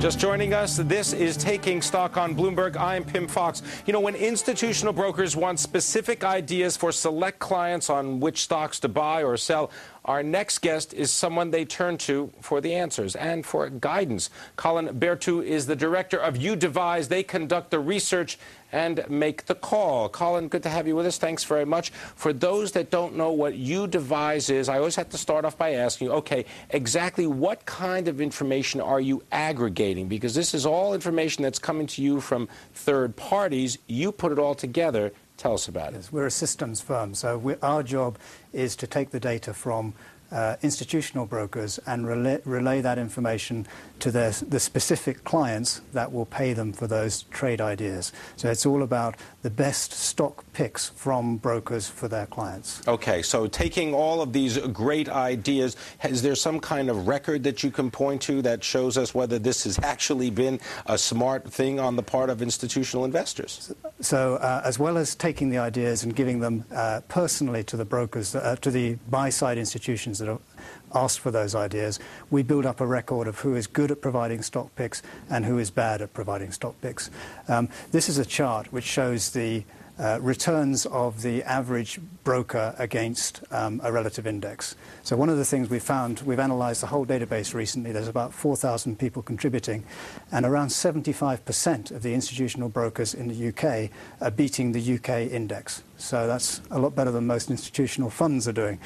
Just joining us, this is Taking Stock on Bloomberg. I'm Pim Fox. You know, when institutional brokers want specific ideas for select clients on which stocks to buy or sell, our next guest is someone they turn to for the answers and for guidance. Colin Berthoud is the director of youDevise. They conduct the research and make the call. Colin, good to have you with us. Thanks very much. For those that don't know what youDevise is, I always have to start off by asking you, okay, exactly what kind of information are you aggregating? Because this is all information that's coming to you from third parties. You put it all together. Tell us about it. Yes, we're a systems firm, so our job is to take the data from institutional brokers and relay that information to the specific clients that will pay them for those trade ideas. So it's all about the best stock picks from brokers for their clients. Okay, so taking all of these great ideas, is there some kind of record that you can point to that shows us whether this has actually been a smart thing on the part of institutional investors? So as well as taking the ideas and giving them personally to the brokers, to the buy-side institutions that have asked for those ideas, we build up a record of who is good at providing stock picks and who is bad at providing stock picks. This is a chart which shows the returns of the average broker against a relative index. So one of the things we found, we've analysed the whole database recently, there's about 4,000 people contributing, and around 75% of the institutional brokers in the UK are beating the UK index. So that's a lot better than most institutional funds are doing.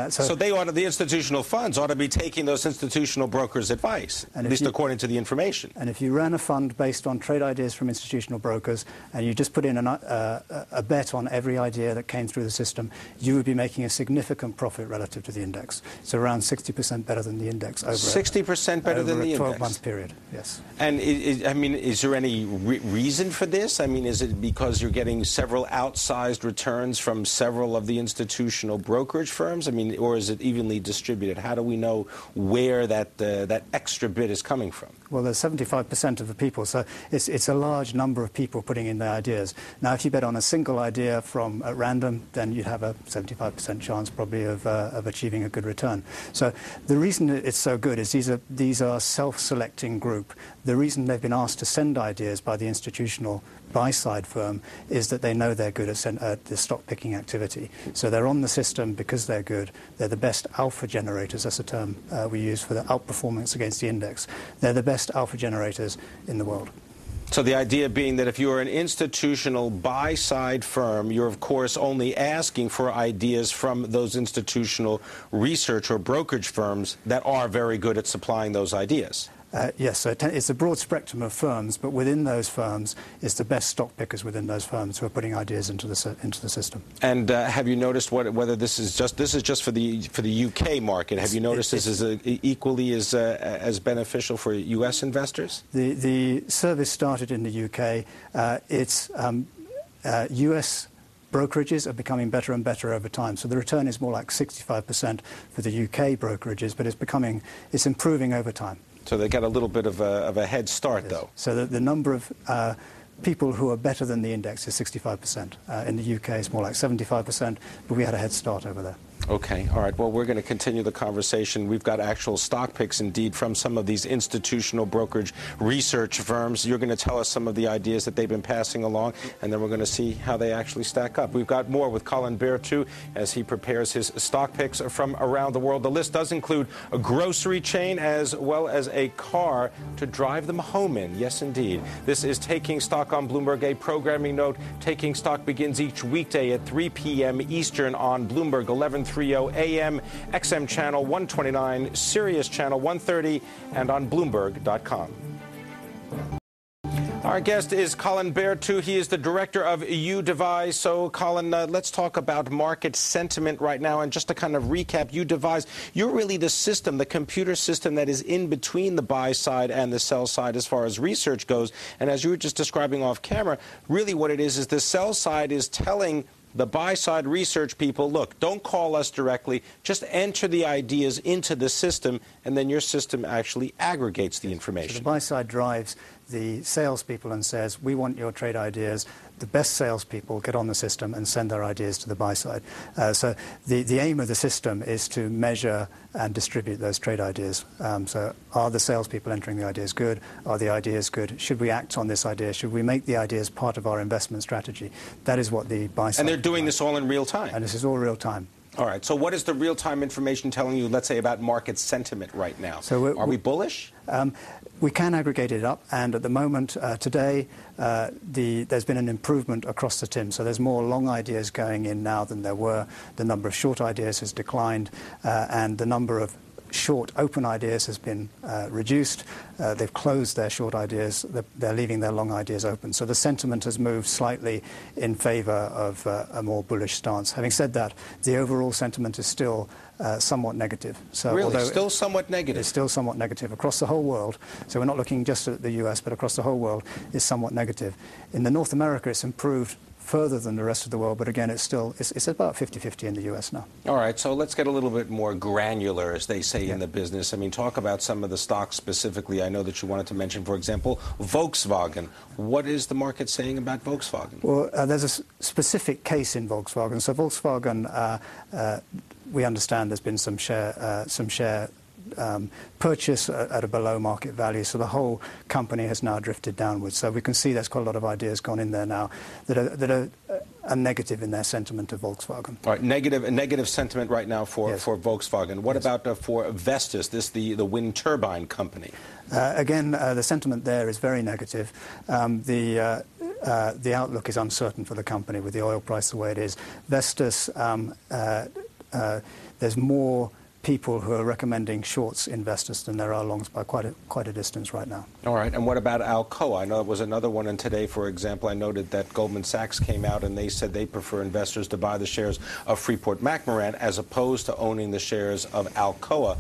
So the institutional funds ought to be taking those institutional brokers' advice, at least according to the information. And if you ran a fund based on trade ideas from institutional brokers and you just put in a bet on every idea that came through the system, you would be making a significant profit relative to the index. So around 60% better than the index over 60% better than the index? Over a 12-month period, yes. And is there any reason for this? I mean, is it because you're getting several outsized returns from several of the institutional brokerage firms? I mean, or is it evenly distributed? How do we know where that extra bit is coming from? Well, there's 75% of the people, so it's a large number of people putting in their ideas. Now, if you bet on a single idea at random, then you'd have a 75% chance probably of achieving a good return. So the reason it's so good is these are self-selecting group. The reason they've been asked to send ideas by the institutional buy-side firm is that they know they're good at the stock-picking activity. So they're on the system because they're good. They're the best alpha generators. That's a term we use for the outperformance against the index. They're the best alpha generators in the world. So the idea being that if you're an institutional buy-side firm, you're, of course, only asking for ideas from those institutional research or brokerage firms that are very good at supplying those ideas. Yes, so it's a broad spectrum of firms, but within those firms, it's the best stock pickers within those firms who are putting ideas into the system. And have you noticed whether this is just for the UK market? Have you noticed this is equally as beneficial for US investors? The service started in the UK. US brokerages are becoming better and better over time. So the return is more like 65% for the UK brokerages, but it's improving over time. So they get a little bit of a head start, yes. Though. So the number of people who are better than the index is 65%. In the UK, it's more like 75%, but we had a head start over there. Okay. All right. Well, we're going to continue the conversation. We've got actual stock picks, indeed, from some of these institutional brokerage research firms. You're going to tell us some of the ideas that they've been passing along, and then we're going to see how they actually stack up. We've got more with Colin Berthoud as he prepares his stock picks from around the world. The list does include a grocery chain as well as a car to drive them home in. Yes, indeed. This is Taking Stock on Bloomberg. A programming note, Taking Stock begins each weekday at 3 p.m. Eastern on Bloomberg 1130 AM, XM channel 129, Sirius channel 130, and on Bloomberg.com. Our guest is Colin Berthoud. He is the director of youDevise. So, Colin, let's talk about market sentiment right now. And just to kind of recap, youDevise, you're really the system, the computer system that is in between the buy side and the sell side as far as research goes. And as you were just describing off camera, really what it is the sell side is telling the buy-side research people, look, don't call us directly, just enter the ideas into the system, and then your system actually aggregates the information. So the buy-side drives the salespeople and says, we want your trade ideas. the best salespeople get on the system and send their ideas to the buy side. So the aim of the system is to measure and distribute those trade ideas. So are the salespeople entering the ideas good? Are the ideas good? Should we act on this idea? Should we make the ideas part of our investment strategy? That is what the buy side. And they're doing this all in real time. And this is all real time. All right. So what is the real-time information telling you, let's say, about market sentiment right now? So are we bullish? We can aggregate it up, and at the moment, today, there's been an improvement across the TIM. So there's more long ideas going in now than there were. The number of short ideas has declined, and the number of short open ideas has been reduced. They've closed their short ideas. They're leaving their long ideas open. So the sentiment has moved slightly in favor of a more bullish stance. Having said that, the overall sentiment is still somewhat negative. So really? Still somewhat negative? It's still somewhat negative across the whole world. So we're not looking just at the US, but across the whole world is somewhat negative. In North America, it's improved further than the rest of the world, but again, it's about 50-50 in the US now. All right, so let's get a little bit more granular, as they say in the business. I mean, talk about some of the stocks specifically. I know that you wanted to mention, for example, Volkswagen. What is the market saying about Volkswagen? Well, there's a specific case in Volkswagen. So Volkswagen, we understand there's been some share purchase at a below market value, so the whole company has now drifted downwards. So we can see there's quite a lot of ideas gone in there now that are negative in their sentiment of Volkswagen. All right, negative sentiment right now for Volkswagen. What about for Vestas, the wind turbine company? Again, the sentiment there is very negative. The outlook is uncertain for the company with the oil price the way it is. Vestas, there's more people who are recommending shorts in Vestas than there are longs by quite a distance right now. All right, and what about Alcoa? I know it was another one, and today, for example, I noted that Goldman Sachs came out and they said they prefer investors to buy the shares of Freeport-McMoRan as opposed to owning the shares of Alcoa.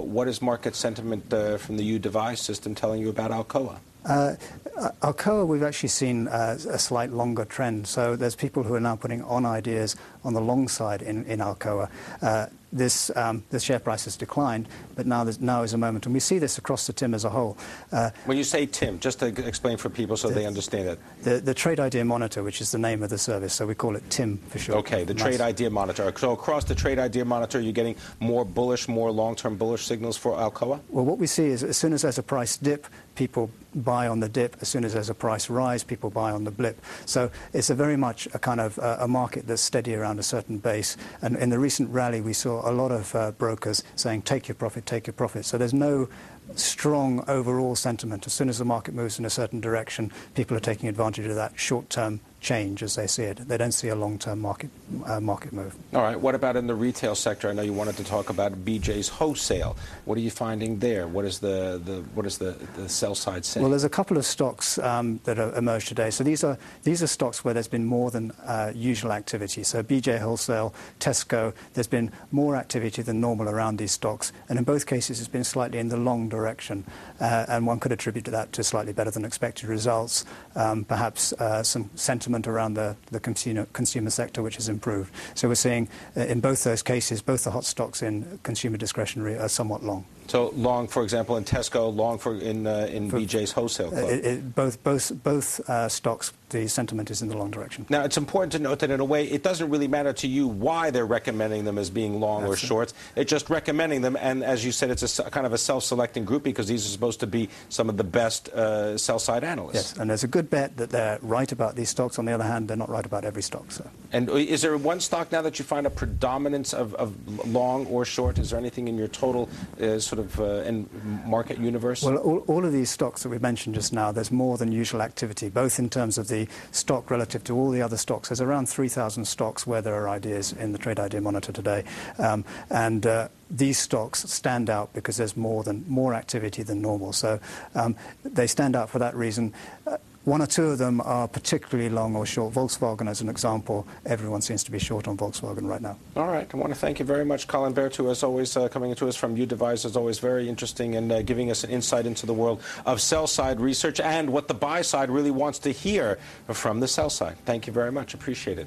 What is market sentiment from the youDevise system telling you about Alcoa? Alcoa, we've actually seen a slight longer trend. So there's people who are now putting on ideas on the long side in Alcoa. The share price has declined, but now is a moment. And we see this across the TIM as a whole. When you say TIM, just to explain for people so they understand it. The Trade Idea Monitor, which is the name of the service, so we call it TIM for short. Okay, the Trade Idea Monitor. So across the Trade Idea Monitor, you're getting more long-term bullish signals for Alcoa? Well, what we see is as soon as there's a price dip, people buy on the dip. As soon as there's a price rise, people buy on the blip. So it's very much a kind of a market that's steady around a certain base. And in the recent rally, we saw a lot of brokers saying, take your profit, take your profit. So there's no strong overall sentiment. As soon as the market moves in a certain direction, people are taking advantage of that short-term change as they see it. They don't see a long-term market move. All right. What about in the retail sector? I know you wanted to talk about BJ's Wholesale. What are you finding there? What is the sell side saying? Well, there's a couple of stocks that have emerged today. So these are stocks where there's been more than usual activity. So BJ Wholesale, Tesco, there's been more activity than normal around these stocks, and in both cases it's been slightly in the long direction, and one could attribute that to slightly better than expected results, perhaps some sentiment around the consumer sector, which has improved. So we're seeing in both those cases, both the hot stocks in consumer discretionary are somewhat long. So long, for example, in Tesco, long in BJ's Wholesale Club. Both stocks, the sentiment is in the long direction. Now, it's important to note that in a way, it doesn't really matter to you why they're recommending them as being long or shorts. It's just recommending them, and as you said, it's a kind of a self-selecting group because these are supposed to be some of the best sell-side analysts. Yes, and there's a good bet that they're right about these stocks. On the other hand, they're not right about every stock. So. And is there one stock now that you find a predominance of long or short? Is there anything in your total market universe? Well, all of these stocks that we mentioned just now, there's more than usual activity, both in terms of the stock relative to all the other stocks. There's around 3,000 stocks where there are ideas in the Trade Idea Monitor today. These stocks stand out because there's more activity than normal. So they stand out for that reason. One or two of them are particularly long or short. Volkswagen, as an example, everyone seems to be short on Volkswagen right now. All right. I want to thank you very much, Colin Berthoud, as always, coming to us from youDevise, as always, very interesting and giving us an insight into the world of sell-side research and what the buy side really wants to hear from the sell side. Thank you very much. Appreciate it.